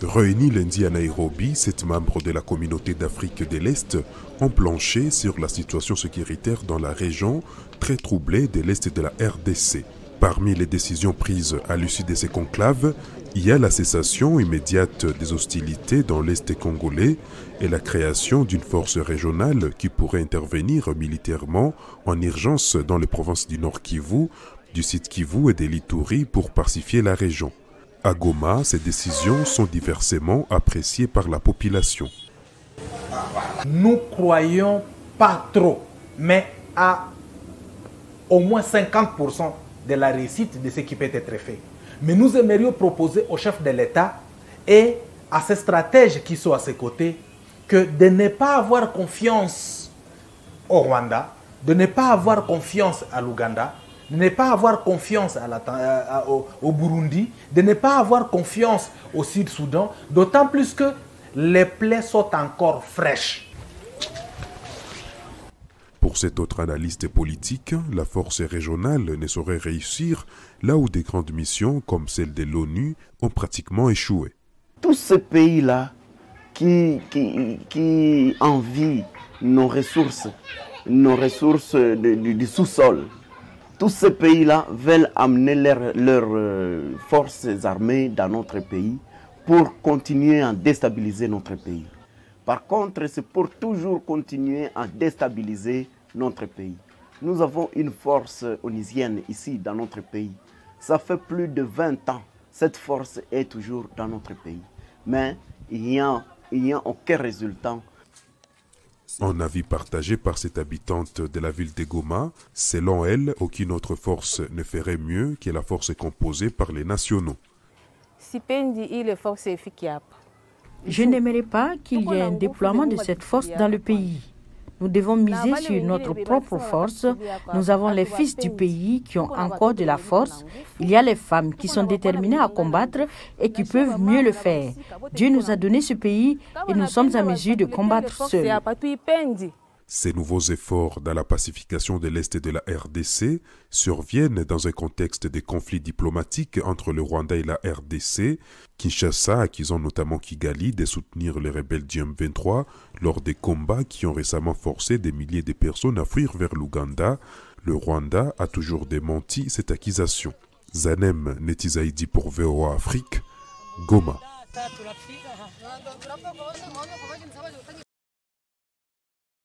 Réunis lundi à Nairobi, 7 membres de la communauté d'Afrique de l'Est ont planché sur la situation sécuritaire dans la région très troublée de l'Est de la RDC. Parmi les décisions prises à l'issue de ces conclaves, il y a la cessation immédiate des hostilités dans l'Est congolais et la création d'une force régionale qui pourrait intervenir militairement en urgence dans les provinces du Nord Kivu, du Sud Kivu et de l'Ituri pour pacifier la région. À Goma, ces décisions sont diversement appréciées par la population. Nous croyons pas trop, mais à au moins 50% de la réussite de ce qui peut être fait. Mais nous aimerions proposer au chef de l'État et à ses stratèges qui sont à ses côtés que de ne pas avoir confiance au Rwanda, de ne pas avoir confiance à l'Ouganda, de ne pas avoir confiance au Burundi, de ne pas avoir confiance au Sud-Soudan, d'autant plus que les plaies sont encore fraîches. Pour cet autre analyste politique, la force régionale ne saurait réussir là où des grandes missions comme celle de l'ONU ont pratiquement échoué. Tous ces pays-là qui envient nos ressources du sous-sol, tous ces pays-là veulent amener leurs forces armées dans notre pays pour continuer à déstabiliser notre pays. Par contre, c'est pour toujours continuer à déstabiliser notre pays. Nous avons une force onusienne ici dans notre pays. Ça fait plus de 20 ans. Cette force est toujours dans notre pays. Mais il n'y a aucun résultat. En avis partagé par cette habitante de la ville de Goma, selon elle, aucune autre force ne ferait mieux que la force composée par les nationaux. Je n'aimerais pas qu'il y ait un déploiement de cette force dans le pays. Nous devons miser sur notre propre force. Nous avons les fils du pays qui ont encore de la force. Il y a les femmes qui sont déterminées à combattre et qui peuvent mieux le faire. Dieu nous a donné ce pays et nous sommes en mesure de combattre seuls. Ces nouveaux efforts dans la pacification de l'Est de la RDC surviennent dans un contexte de conflits diplomatiques entre le Rwanda et la RDC, Kinshasa accusant notamment Kigali de soutenir les rebelles du M23 lors des combats qui ont récemment forcé des milliers de personnes à fuir vers l'Ouganda. Le Rwanda a toujours démenti cette accusation. Zanem Netizaidi pour VOA Afrique, Goma.